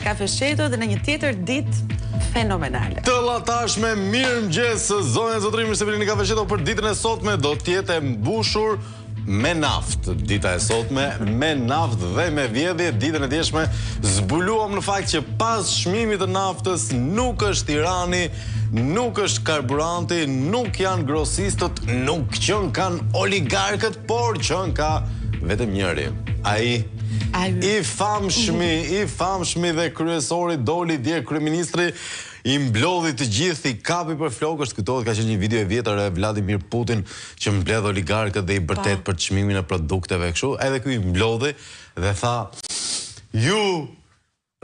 Ka fshetur dhe në një tjetër ditë fenomenale. Të latashme, mirëmëngjes, zonja zotërim, se vini ka fshetur për ditën e sotme, do t'jetë e mbushur me naftë. Dita e sotme me naftë dhe me vjedhje. Ditën e djeshme zbuluam në fakt që pas çmimit të naftës nuk është Tirani, nuk është karburanti, nuk janë grosistët, nuk qënë kanë oligarkët, por qënë ka vetëm njëri. I famshmi dhe kryesori doli dje, kryeministri i mblodhi të gjithë, i kapi për flokë, kujtohet ka qenë një video e vjetër e Vladimir Putin që mbledh oligarkët dhe i bërtet për çmimin e produkteve kështu, edhe ky i mblodhi dhe tha, ju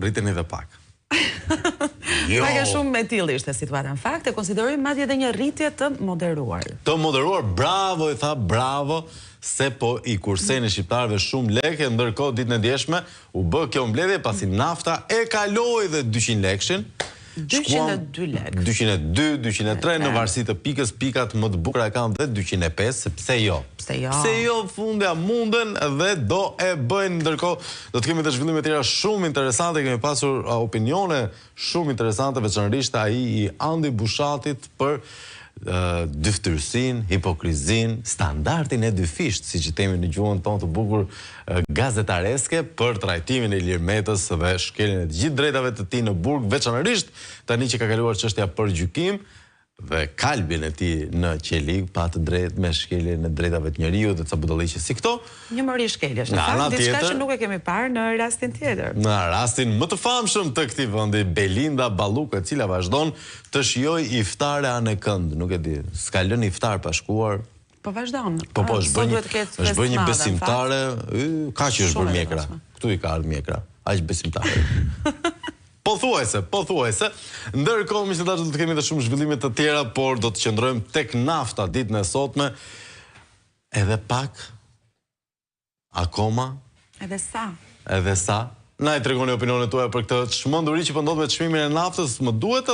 rriteni dhe pak. Pak e shumë me tillë ishte situata. Në fakt e konsiderojmë madje edhe një rritje të moderuar. Të moderuar, bravo, i tha, bravo, se po i kurseni shqiptarëve shumë lekë, ndërkohë ditën e djeshme u bë kjo mbledhje pasi nafta e kaloi dhe 200 lekshin. 202 lekë. 202, 203, në varësi të pikës, pikat më të bukura e kanë dhe 205, pse jo? Pse jo? Pse jo, fundja munden dhe do e bëjnë, ndërkohë do të kemi të zhvillime tjera shumë interesante, kemi pasur opinione shumë interesante, veçanërisht ai i Andi Bushatit për dyftërsin, hipokrizin, standardin e dyfisht, si që temi në gjuhën tonë të bukur gazetareske, për trajtimin e Ilir Metës dhe shkeljen e të gjithë drejtave të tij në burg, veçanërisht tani që ka kaluar çështja për gjykim dhe kalbin e tij në qelik, pa të drejtë me shkeljen e drejtave të njeriut dhe ca budalliqe si këto. Një mori shkeljesh, në fakt diçka që nuk e kemi parë në rastin tjetër. Në rastin më të famshëm të këtij vendi, Belinda Balluku, e cila vazhdon të shijoj iftare anë kënd, nuk e di, s'ka lënë iftar pa shkuar. Po vazhdon. Po, është bërë një besimtare, ka që është bërë mjekra. Këtu i ka ardhur mjekra, aq besimtare. Po thuajse. Ndërkohë, miqtë, do të kemi edhe shumë zhvillime të tjera, por do të qëndrojmë tek nafta ditën e sotme. Edhe pak, akoma. Edhe sa. Na i tregoni opinionet tuaja për këtë çmenduri që po ndodh me çmimin e naftës. Më duhet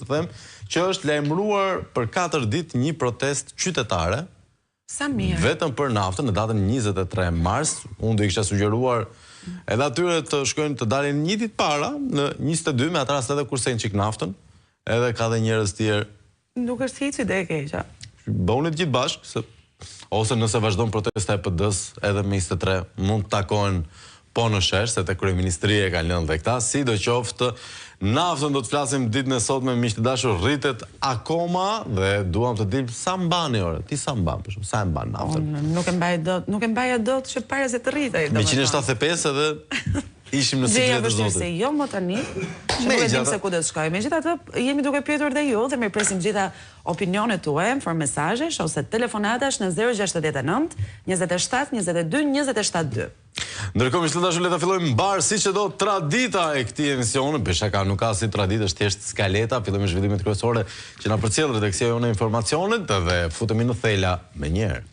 të them që është lajmëruar për 4 ditë një protestë qytetare. Sa mirë. Vetëm për naftën në datën 23 mars, unë do i kisha sugjeruar edhe atyre të shkojnë të dalin një ditë para, në 22, me atëras edhe kursen qik naftën, edhe ka dhe njerëz tjerë. Nuk është hiç ide e keqe. Bëuni të gjithë bashkë, ose nëse vazhdon protesta e PD-s edhe me 23, mund të takohen po në shesh, se te kryeministria e ka lënë dhe këta, sidoqoftë naftën do të flasim ditën e sotme, miq të dashur, rritet akoma dhe duam të dimë sa mbani orë. Ti sa mban, për shembull, sa e mban naftën? Nuk e mbaja dot që para se të rritej. 175 edhe ishim në sikletë zotit. Se jo më tani, që nuk e dim se ku do të shkojmë. Megjithatë, jemi duke pyetur dhe ju dhe mirëpresim gjitha opinionet tuaja, për mesazhesh ose telefonatash në 069 27 22 272. Ndërkohë, miq të dashur, le ta fillojmë mbar siç e do tradita e këtij emisioni. Beshaka nuk ka si traditë, është thjesht skaleta. Fillojmë zhvillimet kryesore që na përcjell redaksia jonë e informacionit dhe futemi në thela menjëherë.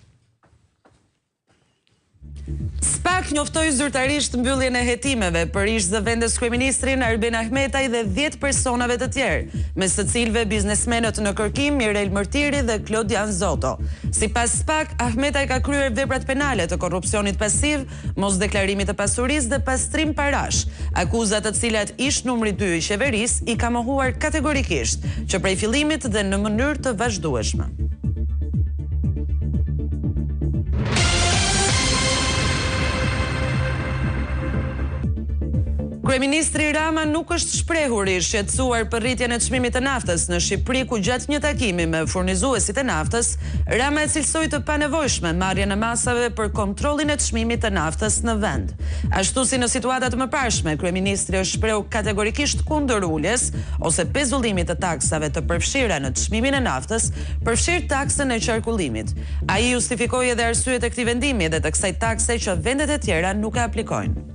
SPAK njoftoi zyrtarisht mbylljen e hetimeve për ish zëvendës kryeministrin Arben Ahmetaj dhe 10 personave të tjerë, mes të cilëve biznesmenët në kërkim Mirel Mërtiri dhe Klodian Zoto. Sipas SPAK, Ahmetaj ka kryer veprat penale të korrupsionit pasiv, mosdeklarimit të pasurisë dhe pastrim parash, akuzat të cilat ish numri 2 i qeverisë i ka mohuar kategorikisht, që prej fillimit dhe në mënyrë të vazhdueshme. Kryeministri Rama nuk është shprehur i shqetësuar për rritjen e çmimit të naftës në Shqipëri, ku gjatë një takimi me furnizuesit e naftës, Rama e cilësoi të panevojshme marrjen e masave për kontrollin e çmimit të naftës në vend. Ashtu si në situata të mëparshme, kryeministri është shprehur kategorikisht kundër uljes ose pezullimit të taksave të përfshira në çmimin e naftës, përfshirë taksën e qarkullimit. Ai justifikoi edhe arsyet e këtij vendimi dhe të kësaj takse që vendet e tjera nuk e aplikojnë.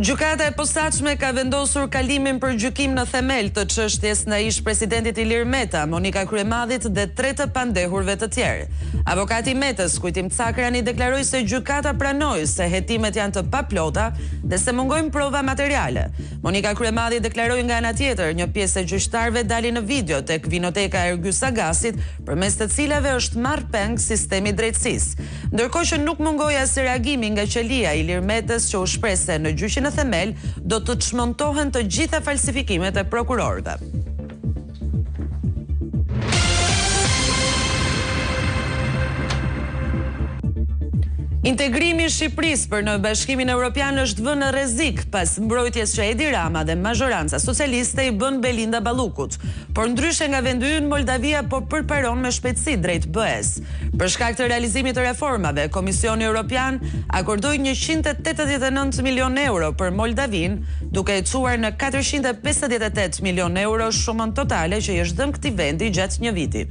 Gjykata e posaçme ka vendosur kalimin për gjykim në themel të çështjes në ish presidentit Ilir Meta, Monika Kryemadhit dhe 3 të pandehurve të tjerë. Avokati i Metës, Kujtim Cakrani, deklaroi se gjykata pranoi se hetimet janë të paplota dhe se mungojnë prova materiale. Monika Kryemadhi deklaroi nga ana tjetër, një pjesë e gjyqtarëve dali në video tek vinoteka e Ergy Sagasit, përmes të cilave është marrë peng sistemi drejtësisë. Ndërkohë që nuk mungoi as reagimi nga qelia e Ilir Metës, që u shpreh se në gjyqin në themel do të çmontohen të gjitha falsifikimet e prokurorëve. Integrimi i Shqipërisë për në Bashkimin Evropian është vënë në rrezik pas mbrojtjes që Edi Rama dhe mazhoranca socialiste i bën Belinda Ballukut. Por ndryshe nga vendi ynë, Moldavia po përparon me shpejtësi drejt BE-s. Për shkak të realizimit të reformave, Komisioni Evropian akordoi 189 milion euro për Moldavin, duke e çuar në 458 milion euro shumën totale që i është dhënë këtij vendi gjatë një viti.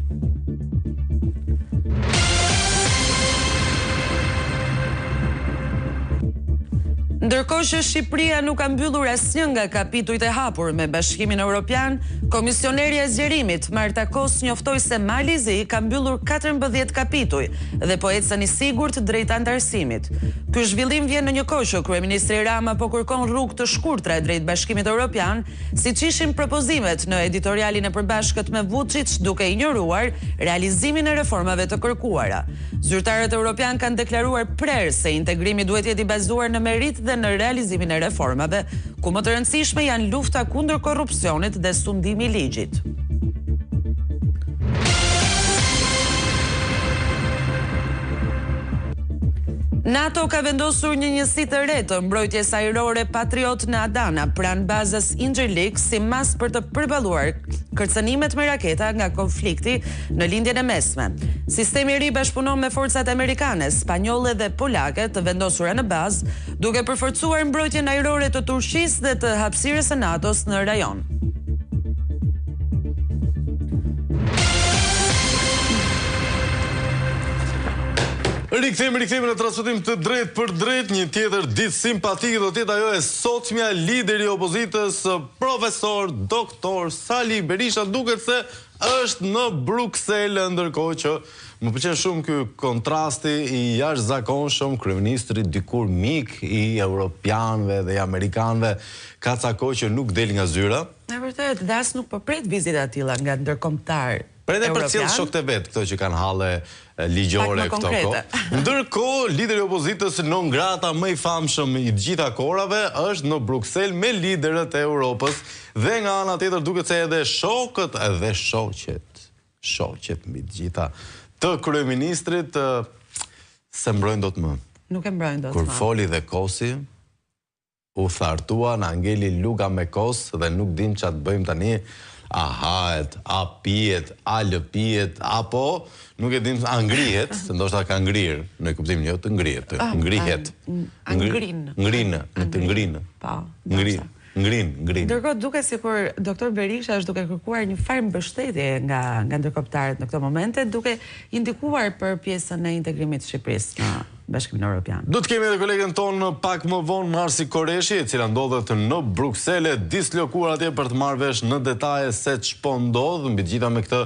Ndërkohë që Shqipëria nuk ka mbyllur asnjë nga kapitujt e hapur me Bashkimin Evropian, Komisionerja e Zgjerimit Marta Kos njoftoi se Mali i Zi ka mbyllur 14 kapituj dhe po ecën i sigurt drejt antarësimit. Ky zhvillim vjen në një kohë që kryeministri Rama po kërkon rrugë të shkurtra drejt Bashkimit Evropian, siç ishin propozimet në editorialin e përbashkët me Vučić, duke injoruar realizimin e reformave të kërkuara. Zyrtarët evropian kanë deklaruar prerë se integrimi duhet jetë i bazuar në merit dhe në realizimin e reformave, ku më të rëndësishme janë lufta kundër korrupsionit dhe sundimi i ligjit. NATO ka vendosur një njësi të re të mbrojtjes ajrore Patriot në Adana, pranë bazës Incirlik, si mas për të përballuar kërcënimet me raketa nga konflikti në lindjen e mesme. Sistemi i ri bashkëpunon me forcat amerikane, spanjolle dhe polake të vendosura në bazë, duke përforcuar mbrojtjen ajrore të Turqisë dhe të hapësirës së NATO-s në rajon. Rikthehemi në transmetim të drejt për drejt, një tjetër ditë simpatike do të jetë ajo e sotmja. Lideri i opozitës, profesor doktor Sali Berisha, duket se është në Bruksel, ndërkohë që më pëlqen shumë ky kontrasti i jashtëzakonshëm, kryeministri dikur mik i europianëve dhe i amerikanëve, ka ca kohë që nuk del nga zyra. Në vërtet, dhe as nuk po pret vizita të tilla nga ndërkombëtar. Prende për cilë shokët e vetë, këto që kanë halle ligjore këto kohë. Ndërkohë, lideri i opozitës non grata më i famshëm i gjitha kohërave është në Bruksel me liderët e Europës dhe nga ana tjetër duket se edhe shokët edhe shoqet mbi të gjitha të kryeministrit se mbrojnë dot më. Nuk e mbrojnë dot më. Kur foli dhe Kosi, u thartua na ngeli luka me Kos dhe nuk dim ç'a të bëjmë tani. A hahet, a pijet, a lëpijet, apo nuk e dim, a ngrihet, se ndoshta ka ngrirë, në kuptimin jo të ngrihet, ngrihet. Ngrinë. Po. Ngrin. Ndërkohë duket sikur doktor Berisha është duke kërkuar një farë mbështetje nga ndërkombëtarët në këto momente, duke indikuar për pjesën e integrimit të Shqipërisë në Bashkimin Evropian. Do të kemi edhe kolegen tonë pak më vonë, Marsi Koreshi, e cila ndodhet në Bruksel, dislokuar atje për të marrë vesh në detaje se ç'po ndodh, mbi të gjitha me këtë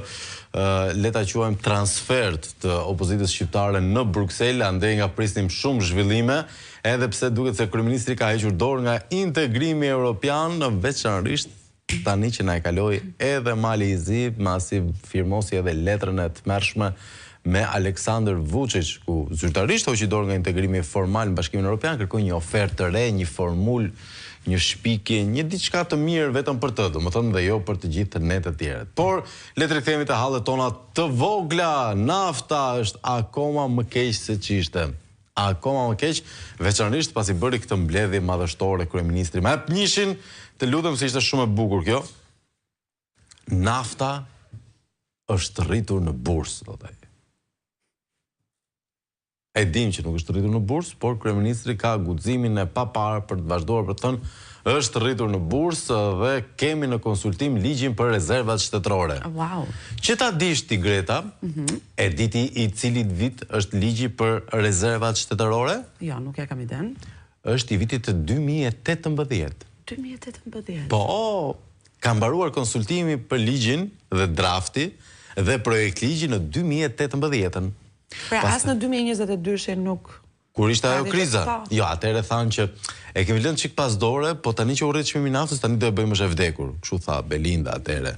le ta quajmë transfert të opozitës shqiptare në Bruksel, andej nga prisnim shumë zhvillime, edhe pse duket se kryeministri ka hequr dorë nga integrimi evropian, veçanërisht tani që na e kaloi edhe Mali i Zi, masi firmosi edhe letrën e tmerrshme me Aleksandr Vučić, ku zyrtarisht hoqi dorë nga integrimi formal në Bashkimin Evropian, kërkoi një ofertë të re, një formulë, një shpikje, një diçka të mirë vetëm për të, domethënë dhe jo për të gjithë ne të tjerët. Por le të rikthehemi te hallet tona të vogla. Nafta është akoma më keq se ç'ishte. Akoma më keq, veçanërisht pasi bëri këtë mbledhje madhështore kryeministri. Ma jep njëshin, të lutem se ishte shumë e bukur kjo. Nafta është rritur në bursë, do të thënë. E dim që nuk është rritur në bursë, por kryeministri ka guximin e paparë për të vazhduar për të thënë është rritur në bursë dhe kemi në konsultim ligjin për rezervat shtetërore. Wow. Që ta dish ti, Greta, e diti i cilit vit është ligji për rezervat shtetërore? Jo, nuk e kam iden. është i vitit të 2018. 2018. Po, ka mbaruar konsultimi për ligjin dhe drafti dhe projekt ligji në 2018. Pra, as në 2022 nuk... Kur ishte ajo kriza? Jo, atëherë thanë që e kemi lënë çik pas dore, po tani që u rrit çmimi i naftës, tani do e bëjmë është e vdekur. Kështu tha Belinda atëherë.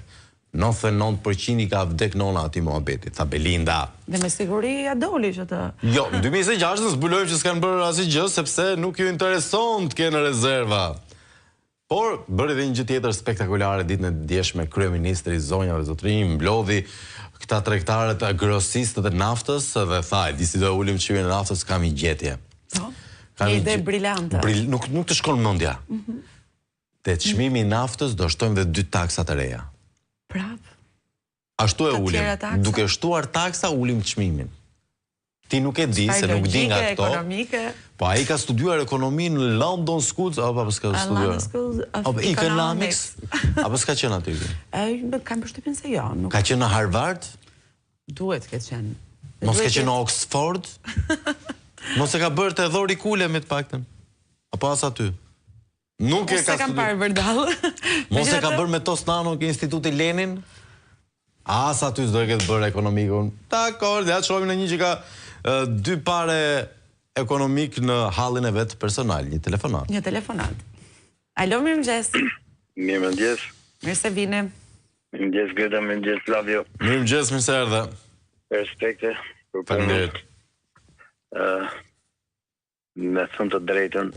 99% i ka vdek nona ati muhabetit, tha Belinda. Dhe me siguri ja doli që të... Jo, në 2026 në zbulojmë që s'kanë bërë asnjë gjë, sepse nuk ju intereson të kenë rezerva. Por, bërë edhe një gjë tjetër spektakolare ditën e djeshme, kryeministri zonja dhe zotërinj mblodhi këta tregtarët grosistët e naftës dhe tha, disi do ulim çmimin e naftës, kam një gjetje. Një ide brillante. Nuk të shkon mendja. Te çmimi i naftës do shtojmë dhe 2 taksa të reja. Prap. Ashtu e ulim. Duke shtuar taksa, ulim çmimin. Ti nuk e di, se nuk di nga këto. Po ai ka studiuar ekonomi në London School, apo s'ka studiuar? London Economics. Apo s'ka qenë aty? Kam përshtypjen se jo. Ka qenë në Harvard? Duhet të qenë. Mos ka qenë në Oxford? Mos e ka bërë te dhori kule me të paktën. Apo as aty? Nuk e ka studiuar. Mos e kam parë vërdall. Mos e ka bërë me Tosnano ke Instituti Lenin? As aty s'do e ketë bërë ekonomikun. Dakor, ja shohim në një që ka 2 pare ekonomik në hallin e vetë personal, një telefonat. Një telefonat. Alo, mirëmëngjes. Mirëmëngjes. Mirë se vini. Mirëmëngjes Greta, mirëmëngjes Flavio. Mirëmëngjes, mirë se erdhe. Respekte për punën. Faleminderit. Me thënë të drejtën,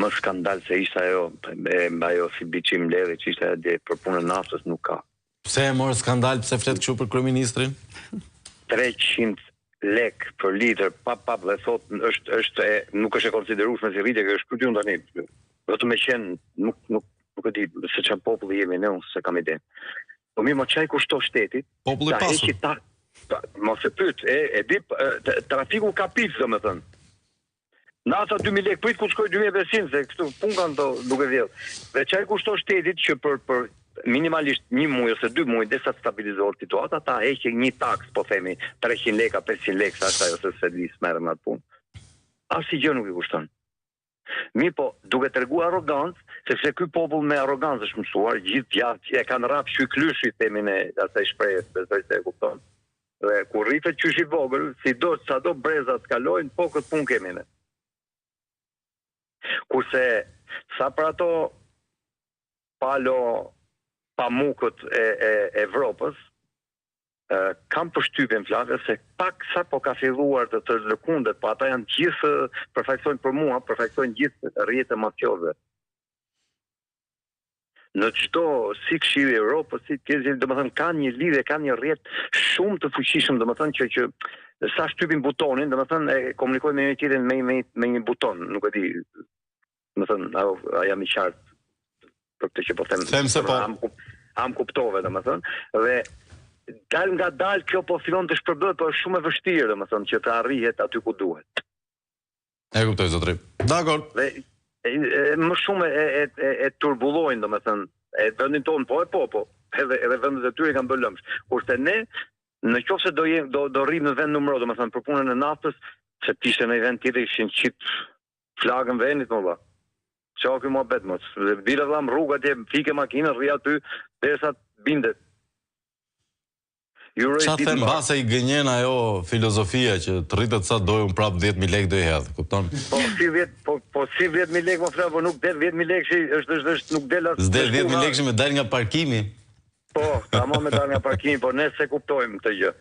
më skandal se ishte ajo si biçim ledhi që ishte ajo për punën e naftës nuk ka. Pse e morë skandal, pse flet kështu për kryeministrin? 300 lek për litër, pap dhe thot nuk është e konsiderueshme si rritje, është pyetjen tani. Vetëm me qenë nuk e di se çfarë populli jemi ne, se kam ide. Po mirë, më çaj kushton shtetit? Populli pasur. Mos e pyet, e di trafiku ka pif, domethënë. Nasa 2000 lek, prit ku shkoj 2500, se kështu pun kanë duke vjedh. Dhe çaj kushton shtetit që për minimalisht 1 muaj ose 2 muaj desa të stabilizohet situata, ta heqë një taks, po themi 300 leka, 500 lekë, sa është ajo se servis merrem në atë punë. Asnjë gjë nuk i kushton. Mi po, duke tregu arrogancë, sepse ky popull me arrogancë është mësuar, gjithë gjatë e kanë rrap shy klyshi themin e asaj shprehjes, besoj se e kupton. Dhe kur rritet qysh i vogël, sado brezat kalojnë, po këtë punë kemi ne. Kurse sa për ato pamukët e Evropës, kam përshtypjen Flavia se pak sa po ka filluar të lëkundet, po ata janë gjithë, përfaqësojnë për mua, përfaqësojnë gjithë rrjetet mafioze. Në çdo si Këshilli i Evropës, si domethënë kanë një lidhje, kanë një rrjet shumë të fuqishëm, domethënë që sa shtypin butonin, domethënë e komunikojnë me një tjetrin me një buton, nuk e di. Domethënë, a jam i qartë për këtë që po them. Them se po. Am kuptove, domethënë, dhe dal nga dal kjo po fillon të shpërbëhet, por është shumë e vështirë, domethënë, që të arrihet aty ku duhet. E kuptoj zotëri. Dakor. Dhe më shumë e turbullojnë, domethënë, e vendin tonë po, edhe vendet e tyre kanë bërë lëmsh. Kurse ne, nëse do rrim në vend numëror, domethënë për punën e naftës, se të ishte në vend tjetër ishin qit flagën vendit më dha. Çao ky mohabet mos. Vira vlam rruga atje, fike makina, rri aty derisa bindet. Qa them base i gënjen ajo filozofia që të rritet sa dojë unë prap 10.000 lek do i hedhë, kupton? Po si 10.000 lek më frem, po nuk del 10.000 lek është nuk del atë. S'del 10.000 lek me dal nga parkimi? Po, tamam me dal nga parkimi, po ne se kuptojmë këtë gjë.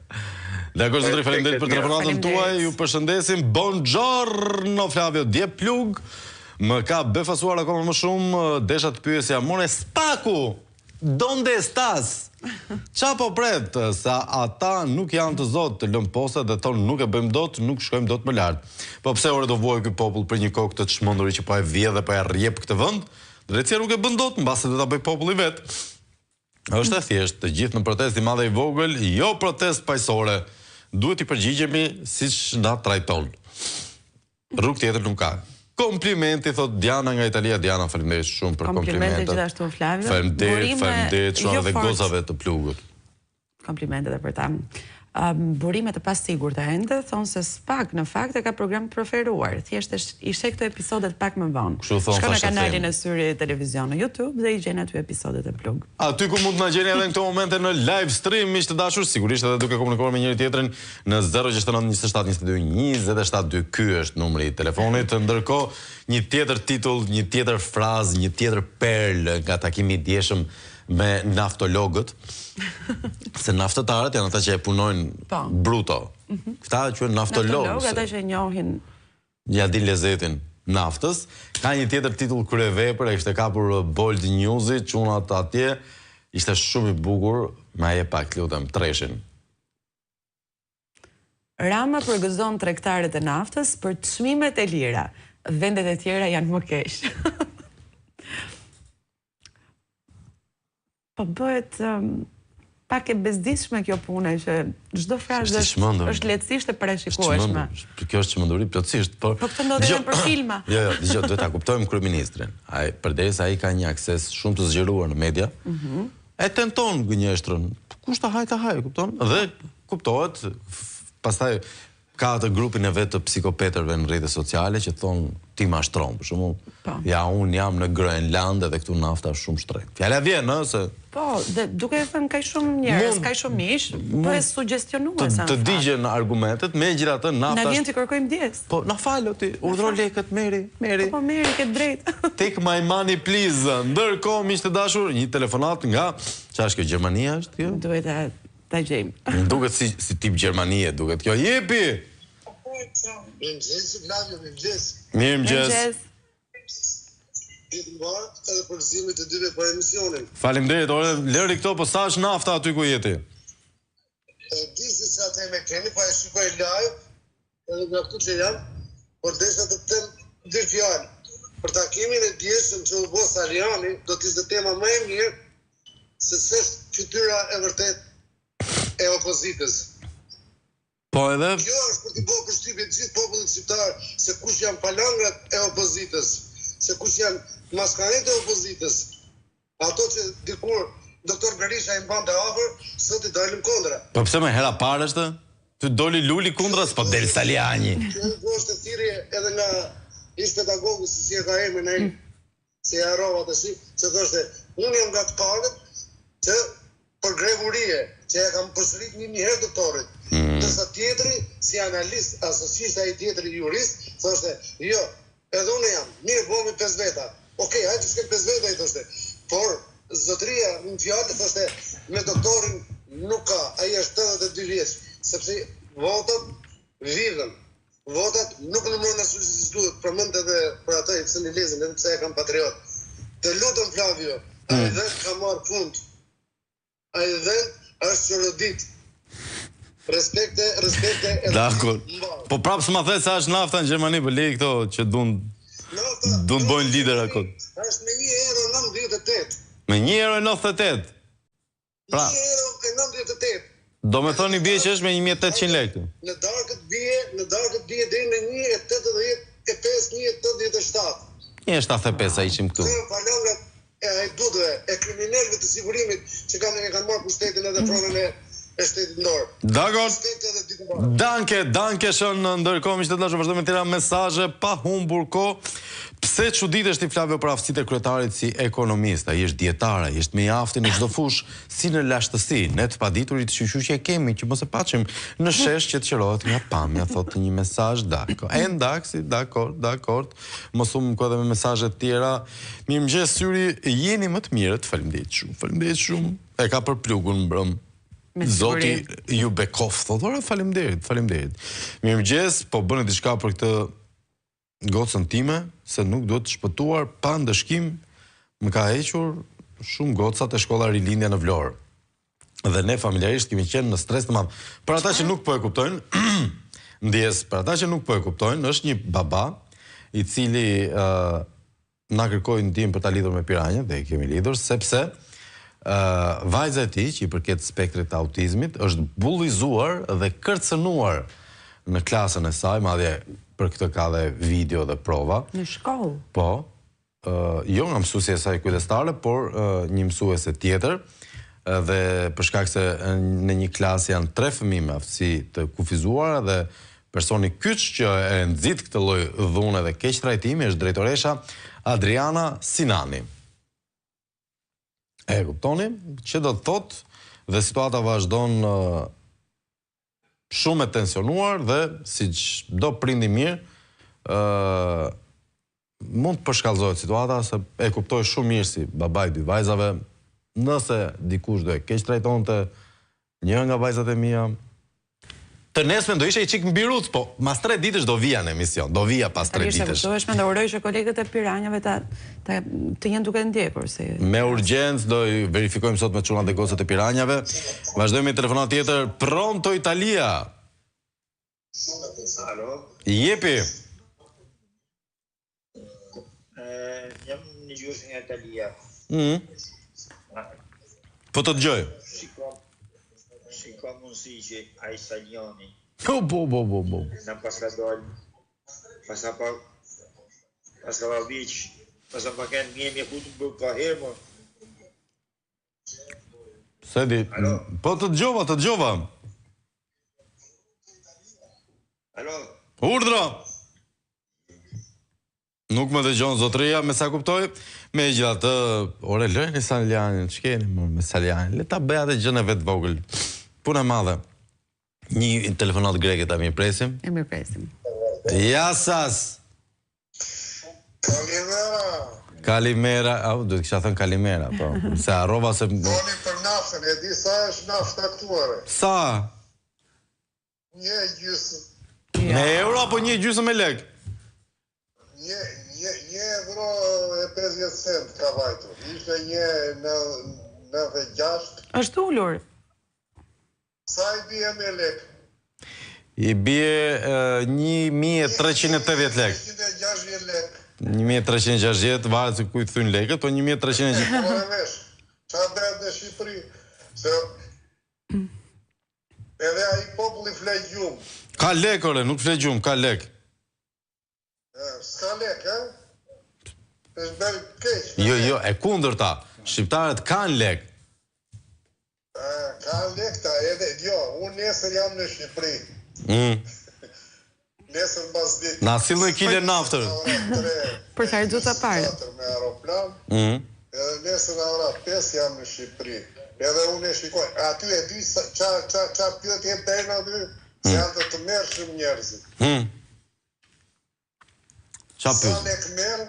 Dakor, zotëri, faleminderit për telefonatën tuaj, ju përshëndesim. Buongiorno Flavio Dieplug. Më ka befasuar akoma më shumë, desha të pyesja, more Spaku, donde estás? Qa po pret, sa ata nuk janë të zotë të lëmë posa dhe tonë nuk e bëjmë dot, nuk shkojmë dot më lartë. Po pse ore do vuaj ky popull për një kokë të çmenduri që po e vjedh dhe po e rrjep këtë vend? Drejtësia nuk e bën dot, mbase do ta bëj populli vet. Është e thjeshtë, të gjithë në protestë i madh e i vogël, jo protestë paqësore. Duhet i përgjigjemi siç na trajton. Rrugë tjetër nuk ka. Komplimenti, thot Diana nga Italia. Diana, faleminderit shumë për komplimentet. Gjithashtu Flavio. Faleminderit shumë edhe gozave të plugut. Komplimentet e për ta. burime të pasigurta ende, thonë se s'pak në fakt e ka program preferuar. Thjesht i sheh këto episodet pak më vonë. Shkon në kanalin e Syri Televizion në YouTube dhe i gjen aty episodet e plug. Aty ku mund të na gjeni edhe në këto momente në live stream, miq të dashur, sigurisht edhe duke komunikuar me njëri tjetrin në 069 27 22 27 2. Ky është numri i telefonit. Ndërkohë, një tjetër titull, një tjetër frazë, një tjetër perlë nga takimi i dieshëm me naftologët, se naftëtarët janë ata që e punojnë bruto. Këta quhen naftologë. Ata që njohin ja din lezetin naftës. Ka një tjetër titull kryevepër, e kishte kapur Bold News-i, çunat atje, ishte shumë i bukur, ma je pak lutem treshin. Rama përgëzon tregtarët e naftës për çmimet e lira. Vendet e tjera janë më keq. Po bëhet pak e bezdishme kjo puna që çdo frazë është lehtësisht e parashikueshme. Kjo është çmenduri plotësisht, por po këtë ndodhet për filma. Jo, dëgjoj, duhet ta kuptojmë kryeministrin. Ai përderisa ai ka një akses shumë të zgjeruar në media, e tenton gënjeshtrën. Kushta hajta haj, kupton? Dhe kuptohet, pastaj ka atë grupin e vetë të psikopetërve në rrjetet sociale që thonë ti mashtron, për shembull. Ja, unë jam në Groenland edhe këtu nafta është shumë shtrenjtë. Fjala vjen, ëh, se po, dhe duke thënë kaq shumë njerëz, kaq shumë mish, po e suggestionuar sa. Të digjen argumentet, megjithatë nafta. Na vjen të kërkojmë ndjes. Po, na fal ti, urdhëro lekët, merri. Po merri, ke drejt. Take my money please. Ndërkohë, miq të dashur, një telefonat nga çfarë është kjo, Gjermania është kjo? Duhet ta gjejmë. Duket si tip Gjermanie, duket kjo. Jepi. Mirëmëngjes. Edhe përzimet e dyve për emisionin. Faleminderit, ore, lëri këto, po sa është nafta aty ku jeti? Di se sa të me keni, pa e shikoj live, edhe nga këtu që jam, por desha të them dy fjalë. Për takimin e dieshëm që u bë Saliani, do të ishte tema më e mirë, se s'është fytyra e vërtet e opozitës. Po edhe? Kjo është për t'i bërë përshtypje të gjithë popullit shqiptar, se kush janë palangrat e opozitës, se kush janë maskarët e opozitës, ato që dikur doktor Berisha i mbante afër, sot i dalin kundra. Po pse më hera parë është? Ty doli Luli kundra, s'po del Saliani. Kjo është thirrje edhe nga ish pedagogu, si e ka emrin ai, se e harrova tash, se thoshte, unë jam nga të parët që për grevurie, që e kam përsërit një herë doktorit. Ndërsa tjetri, si analist, asosisht ai tjetri jurist, thoshte, jo, edhe unë jam, mirë bomi 5 veta. Okej, hajde s'ke 5 veta, i thoshte. Por, zotëria, në fjallë, thoshte, me doktorin nuk ka, ai është 82 vjeç, sepse votat vivën. Votat nuk në mërë në sushtë duhet, përmënd edhe për ata i pësë një lezin, edhe pëse e kam patriot. Të lutëm Flavio, ai vend ka marë fund. Ai vend është qërodit. Respekte Dakor. Po prapë s'ma the se është nafta në Gjermani, për lej këto që dun bojnë lider akot. Është me €1.98. Me €1.98? Pra, €1.98. do me thoni bje që është me 1.800 lekë. Në darkët bje deri në 1.85, 1.87. 1.75 a ishim këtu. Palangrat e hajdutëve, e kriminalëve të sigurimit që kanë marrë pushtetin edhe pronën e shtetit ndorë. Dakor. Danke shën, ndërkohë miq të dashur, vazhdojmë me tjera mesazhe pa humbur kohë. Pse çuditesh ti Flavio për aftësitë e kryetarit si ekonomist? Ai është dietar, ai është me jaftin në çdo fushë, si në lashtësi, ne të paditurit që kemi, që mos e paçim në shesh që të qerohet nga pamja, thotë një mesazh. Dakor. Mos u më edhe me mesazhe të tjera. Mirëmëngjes Syri, jeni më të mirët. Faleminderit shumë. E ka për plugun mbrëm. Zoti ju bekof, thotë, faleminderit. Mirëmëngjes, po bëni diçka për këtë gocën time, se nuk duhet të shpëtuar pa ndëshkim. Më ka hequr shumë gocat e shkolla Rilindja në Vlorë. Dhe ne familjarisht kemi qenë në stres të madh. Për ata që nuk po e kuptojnë, është një baba i cili na kërkoi ndihmë për ta lidhur me piranjë, dhe e kemi lidhur sepse vajza e tij, që i përket spektrit të autizmit, është bullizuar dhe kërcënuar në klasën e saj, madje për këtë ka dhe video dhe prova. Në shkollë? Po, jo nga mësuesja e saj kujdestare, por një mësuese tjetër, dhe për shkak se në një klasë janë 3 fëmijë me aftësi të kufizuara dhe personi kyç që e nxit këtë lloj dhune dhe keq trajtimi është drejtoresha Adriana Sinani. E kuptoni që do të thotë dhe situata vazhdon shumë e tensionuar dhe siç do prindi mirë mund të përshkallëzohet situata se e kuptoj shumë mirë si babai 2 vajzave, nëse dikush do e keq trajtonte një nga vajzat e mia. Të nesme do ishe i qik mbirut, po mas 3 ditësh do vija në emision, do vija pas 3 ditësh. Kuptohesh, me ndëruroj që kolegët e Piranjave të jenë duke ndjekur. Me urgjencë do i verifikojmë sot me çunat e gocët e Piranjave. Vazhdojmë me telefonat tjetër. Pronto Italia. Alo. Jepi. Jam në gjysmë nga Italia. Po të dëgjoj. Shiko mundësi që a italiani Bo. në paska dollë, paska pa vich, paska pa kënë mjemi ku të bërë ka herë, mo. Sedi, po të dëgjova. Alo. Urdhra. Nuk më dëgjon zotëria, me sa kuptoj, me gjithatë, ore lëni Saljanin, ç'keni me Saljanin, le ta bëj atë gjën e vet vogël. Puna e madhe. Një telefonat greke ta mirë presim. E mirë presim. Jasas. Kalimera, duhet kisha thënë Kalimera, po. Se harrova se Doni për naftën, e di sa është naftë aktuare. sa? 1,5 Me euro apo 1,5 me lek? 1,50 cent ka vajtur. Ishte 1,96. Është ullur. Sa i bie me lek? I bie 1.380 lek. 160 lek. 1.360, varet se ku i thyn lekët, po 1.360. Po e vesh. Qa bëhet në Shqipëri? Se edhe ai populli fle gjumë. Ka lek, ore, nuk fle gjumë, ka lek. S'ka lek, e? është bërë keq. Jo, e kundërta. Shqiptarët kanë lek. Kanë lek ta, edhe, jo, unë nesër jam në Shqipëri. Nesër mbas ditë. Na sill një kile naftër. Për ka rëgju të parë. Me aeroplan, edhe nesër në ora 5 jam në Shqipëri. Edhe unë e shikoj, aty e di qa pyetje bërë aty, se janë të mërshëm njerëzit. Qa pyet? Sa lek merë,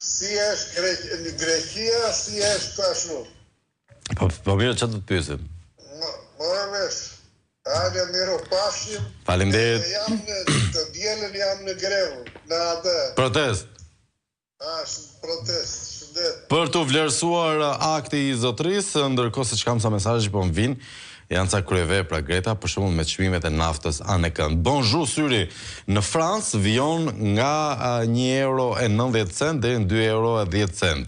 si është Greqia, si është ashtu. Po mirë, që të të pysim? Më vesh, hajde miro pashim. Faleminderit. Të dielën jam në grevë, në atë. Protest. Protest, shëndet. Për të vlerësuar akti i zotërisë, ndërkohë se kam sa mesazhe po më vinë, janë ca kryevepra Greta, për shembull me çmimet e naftës anë kënd. Bonjour Syri, në Francë vijon nga €1.90 deri në €2.10.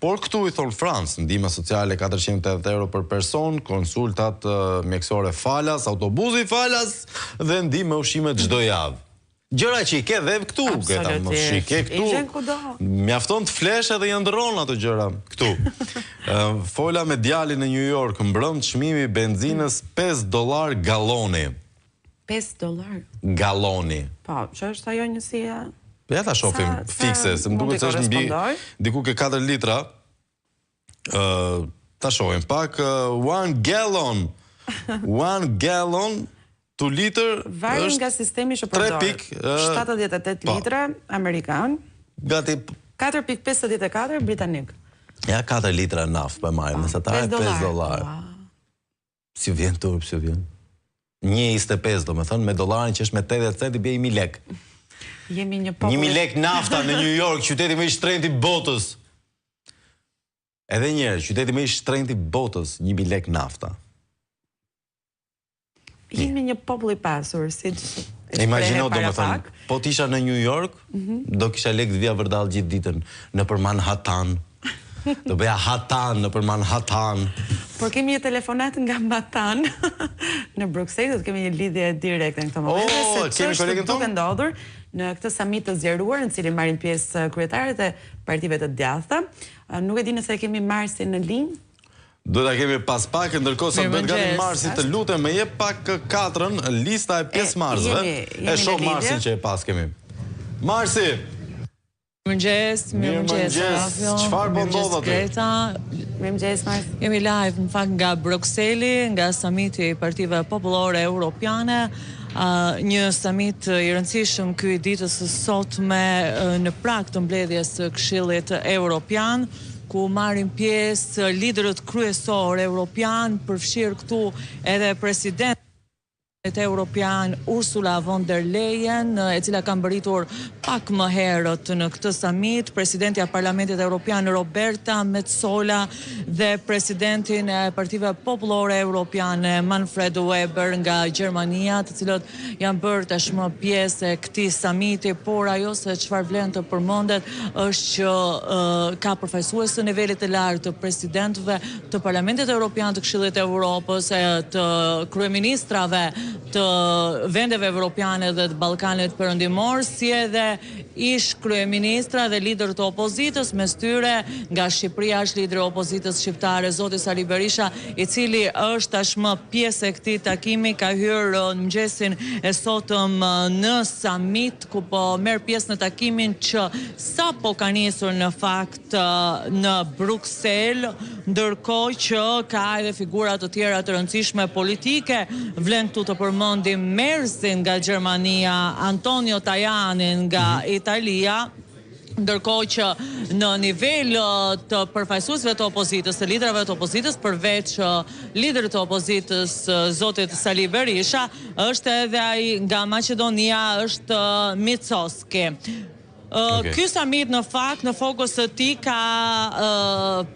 Por këtu i thonë Francë, ndihma sociale 480 euro për person, konsultat mjekësore falas, autobusi falas dhe ndihmë ushqime çdo javë. Gjëra që i ke dhe këtu, Greta, mos i ke këtu. Mjafton të flesh edhe i ndërron ato gjëra këtu. Fola me djalin në New York, mbrëm çmimi i benzinës $5 galloni. $5 Galloni. Po, që është ajo njësia? Ja ta shohim fikse, se më duket se është mbi diku ke 4 litra. Ta shohim pak 1 gallon. 1 gallon 2 litër varet nga sistemi që përdor. 78 litra amerikan. Gati 4.54 britanik. Ja 4 litra naftë për marrë, mesatare $5. Si vjen turp, si vjen? 1.25 do me thënë, me dollarin që është me 80 cent i bje 1.000 lek. Jemi një popull. 1.000 lek nafta në New York, qyteti më i shtrenjtë i botës. Edhe njerë, qyteti më i shtrenjtë i botës, 1.000 lek nafta. Jemi një popull i pasur, si imagjino do me thënë, po t'isha në New York, do kisha lek të vija vërdal gjithë ditën, në për Manhattan. Do bëja Hatan në për Manhattan. Por kemi një telefonat nga Matan në Bruxelles, do kemi një lidhje direkte në këtë moment. Kemi kolegën tonë? Duke ndodhur në këtë samit të zgjeruar, në cilin marrin pjesë kryetarët e partive të djathta. Nuk e di nëse kemi Marsin në linjë. Do ta kemi pas pak, ndërkohë sa bëhet gati Marsi, të lutem më jep pak katrën, lista e pjesëmarrësve. E shoh Marsin që e pas kemi. Marsi. Mirëmëngjes. Çfarë po ndodh aty? Mirëmëngjes, Marsi. Jemi live në fakt nga Brukseli, nga samiti i Partive Popullore Europiane. Një samit i rëndësishëm ky ditës së sotme në prag të mbledhjes së Këshillit Evropian, ku marrin pjesë liderët kryesor evropian, përfshirë këtu edhe president Europian Ursula von der Leyen, e cila ka mbërritur pak më herët në këtë summit, presidentja e Parlamentit Evropian Roberta Metsola dhe presidentin e Partive Popullore Europiane Manfred Weber nga Gjermania, të cilët janë bërë tashmë pjesë e këtij summiti, por ajo se çfarë vlen të përmendet është që ka përfaqësues të nivelit të lartë të presidentëve të Parlamentit Evropian, të Këshillit të Evropës, të kryeministrave të vendeve evropiane dhe të Ballkanit Perëndimor, si edhe ish kryeministra dhe lider të opozitës, mes tyre nga Shqipëria është lideri i opozitës shqiptare zoti Sali Berisha, i cili është tashmë pjesë e këtij takimi, ka hyrë në mëngjesin e sotëm në summit, ku po merr pjesë në takimin që sapo ka nisur në fakt në Bruksel, ndërkohë që ka edhe figura të tjera të rëndësishme politike. Vlen këtu të përmendim Merzin nga Gjermania, Antonio Tajani nga Italia, ndërkohë që në nivel të përfaqësuesve të opozitës, të liderave të opozitës, përveç liderit të opozitës zotit Sali Berisha, është edhe ai nga Maqedonia, është Micovski. Ky summit në fakt në fokus të tij ka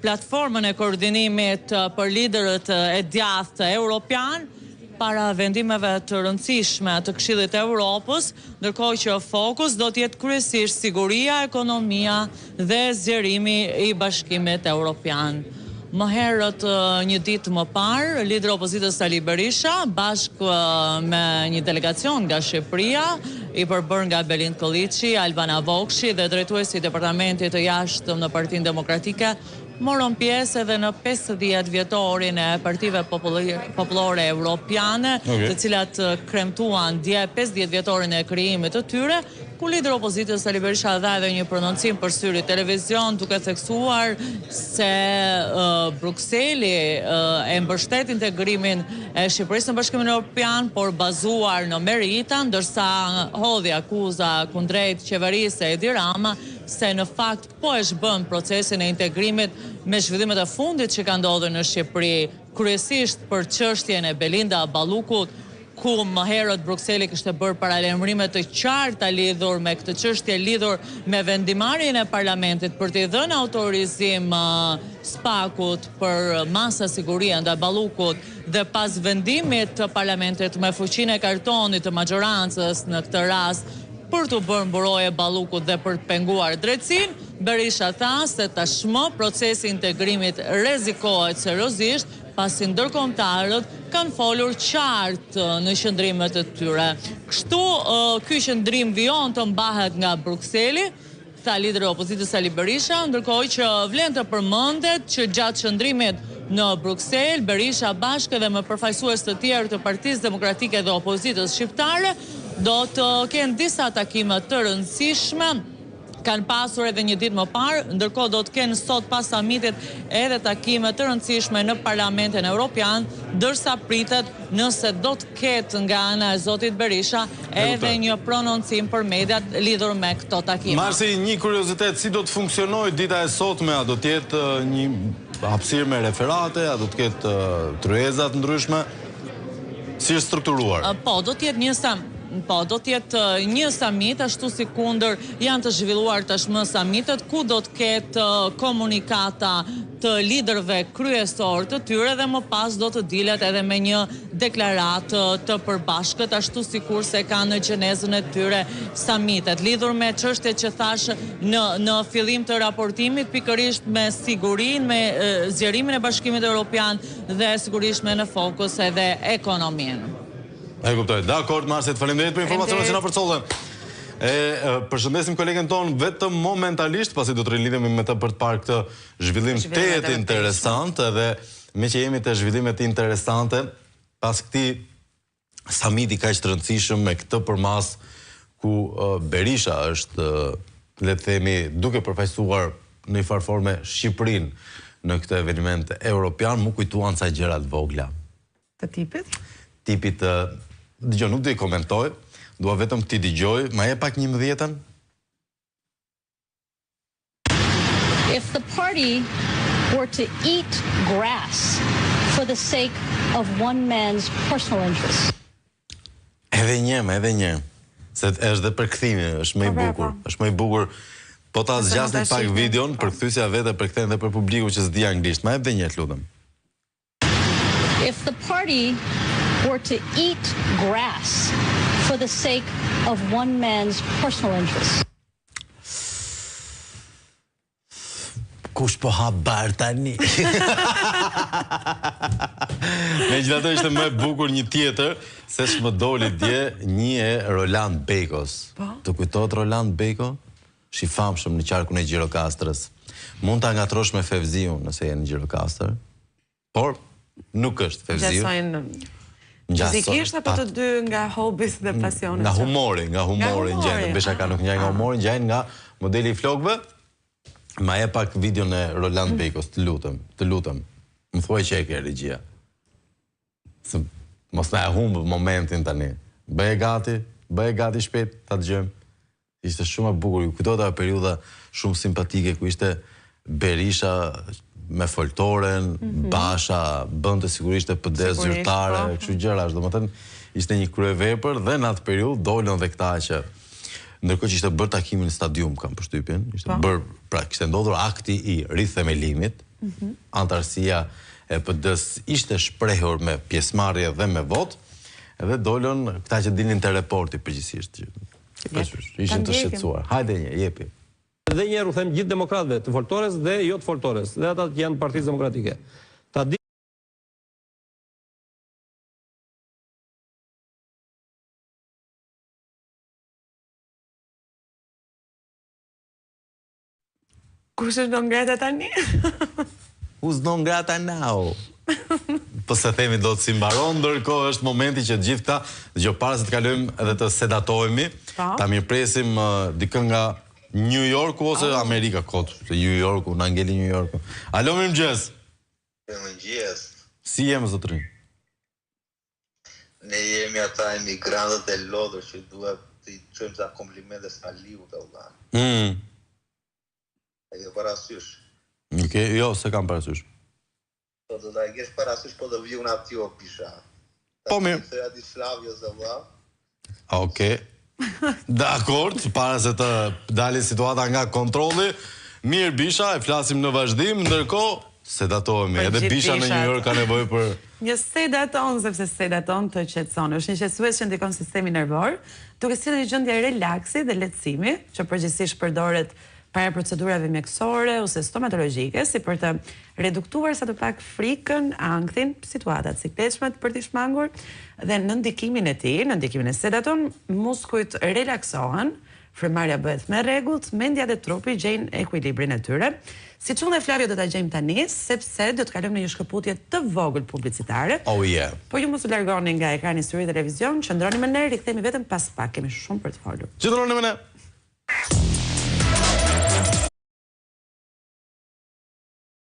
platformën e koordinimit për liderët e djathtë evropian para vendimeve të rëndësishme të Këshillit të Evropës, ndërkohë që fokus do të jetë kryesisht siguria, ekonomia dhe zgjerimi i Bashkimit Evropian. Më herët një ditë më parë, lideri i opozitës Sali Berisha, bashkë me një delegacion nga Shqipëria, i përbërë nga Belind Kolliçi, Albana Vokshi dhe drejtuesi i Departamentit të Jashtëm në Partinë Demokratike, morën pjesë edhe në 50 vjetorin e Partive Popullore Europiane, të cilat kremtuan dje 50 vjetorin e krijimit të tyre, ku lideri i opozitës Sali Berisha dha edhe një prononcim për syri televizion, duke theksuar se Brukseli e mbështet integrimin e Shqipërisë në Bashkimin Evropian, por bazuar në merita, ndërsa hodhi akuza kundrejt qeverisë e Edi Rama se në fakt po e shbën procesin e integrimit me zhvillimet e fundit që ka ndodhur në Shqipëri, kryesisht për çështjen e Belinda Ballukut, ku më herët Brukseli kishte bërë paralajmërime të qarta lidhur me këtë çështje, lidhur me vendimarrjen e parlamentit për t'i dhënë autorizim SPAK-ut për masa siguria ndaj Ballukut, dhe pas vendimit të parlamentit me fuqinë e kartonit të majorancës në këtë rast për të bërë mburoje Ballukut dhe për të penguar drejtësinë, Berisha tha se tashmë procesi i integrimit rrezikohet seriozisht, pasi ndërkombëtarët kanë folur qartë në qëndrimet e tyre. Kështu, ky qëndrim vijon të mbahet nga Brukseli, tha lideri i opozitës Sali Berisha, ndërkohë që vlen të përmendet që gjatë qëndrimit në Bruksel, Berisha bashkë edhe me përfaqësues të tjerë të Partisë Demokratike dhe opozitës shqiptare do të kenë disa takime të rëndësishme. Kanë pasur edhe një ditë më parë, ndërkohë do të kenë sot pas summitit edhe takime të rëndësishme në Parlamentin Evropian, ndërsa pritet nëse do të ketë nga ana e zotit Berisha edhe një prononcim për mediat lidhur me këto takime. Marsi, një kuriozitet, si do të funksionojë dita e sotme? A do të jetë një hapësirë me referate, a do të ketë tryeza të ndryshme? Si është strukturuar? Po, do të jetë një summit, ashtu si kundër janë të zhvilluar tashmë summitet, ku do të ketë komunikata të liderëve kryesor të tyre dhe më pas do të dilet edhe me një deklaratë të përbashkët, ashtu sikur se ka në gjenezën e tyre summitet, lidhur me çështjet që thash në fillim të raportimit, pikërisht me sigurinë, me zgjerimin e Bashkimit Evropian dhe sigurisht me në fokus edhe ekonominë. E kuptoj. Dakord, Marsi, faleminderit për informacionet që na përcollën. Përshëndesim kolegen ton vetëm momentalisht, pasi do të rilidhemi me të për të parë këtë zhvillim tetë interesant, edhe me që jemi të zhvillimet interesante, pas këtij samiti kaq të rëndësishëm me këtë përmas ku Berisha është, le të themi, duke përfaqësuar në një farë forme Shqipërinë në këtë eveniment europian, mu kujtuan ca gjëra të vogla. Të tipit? Tipit, dëgjoj, nuk do i komentoj, dua vetëm ti dëgjoj, ma e pak 11-ën. If the party were to eat grass for the sake of one man's personal interests. Edhe një, se është dhe përkthimi, është më i bukur, po ta zgjasni pak videon, përkthyesja vete përkthen dhe për publiku që s'di anglisht. Ma edhe një, lutem. If the party were to eat grass for the sake of one man's personal interests. Kush po ha bar tani? Megjithatë ishte më e bukur një tjetër, se s'më doli dje një e Roland Bekos. Të kujtohet Roland Beko? Shi famshëm në qarkun e Gjirokastrës. Mund ta ngatrosh me Fevziun nëse je në Gjirokastër, por nuk është Fevziu. Fizikisht apo të dy nga hobis dhe pasionet? Nga humori ngjajnë, Beshaka nuk ngjajnë nga humori, ngjajnë nga modeli i flokëve. Ma e pak video në Roland Bekos, të lutem. Më thuaj që e ke regjia. Mos na e humbë momentin tani. Bëje gati shpejt, ta dëgjojmë. Ishte shumë e bukur, kujtohet ajo periudha shumë simpatike ku ishte Berisha me foltoren, Basha bënte sigurisht e PD zyrtare, kështu gjërash, domethënë ishte një kryevepër dhe në atë periudhë dolën dhe këta që ndërkohë që ishte bërë takimin në stadium, kam përshtypjen, ishte bërë, pra kishte ndodhur akti i rithemelimit, antarësia e PD-s ishte shprehur me pjesëmarrje dhe me votë, edhe dolën këta që dinin te reporti përgjithsisht. Ishin të shqetësuar. Hajde një, jepi. Dhe njerë u them gjithë demokratëve të Foltores dhe jo të Foltores, dhe ata që janë Partisë Demokratike. Ta di Kush është non grata tani? Who's non grata now? Po se themi do të si mbaron, ndërkohë është momenti që të gjithë këta, dëgjoj para se të kalojmë edhe të sedatohemi, ta mirëpresim dikën nga New Yorku ose Amerika kot, se New Yorku, na ngeli New Yorku. Alo, mirëmëngjes. Mirëmëngjes. Si jemi zotrin? Ne jemi ata emigrantët e lodhur që duhet të i çojmë sa komplimente Staliu të vëlla. E ke parasysh? Jo, se kam parasysh. Po do ta kesh parasysh po do vijun aty o pisha. Po mirë. Se ati Slavio se vëlla. Okej. Dakord, para se të dalë situata nga kontrolli, mirë Bisha, e flasim në vazhdim, ndërkohë sedatohemi. Edhe Bisha në New York ka nevojë për Një sedaton, sepse sedaton të qetëson. Është një qetësues që ndikon sistemin nervor, duke sjellë një gjendje relaksi dhe lehtësimi, që përgjithsisht përdoret para procedurave mjekësore ose stomatologjike, si për të reduktuar sa të pak frikën, ankthin, situatat sikletshmet për t'i shmangur, dhe në ndikimin e tij, në ndikimin e sedaton, muskujt relaksohen, frymarrja bëhet me rregullt, mendja dhe trupi gjejnë ekuilibrin e tyre. Siç unë dhe Flavio do ta gjejmë tani, sepse do të kalojmë në një shkëputje të vogël publicitare. Oh yeah. Po ju mos u largoni nga ekrani i Syri Televizion, qëndroni me ne, rikthehemi vetëm pas pak, kemi shumë për të folur. Qëndroni me ne.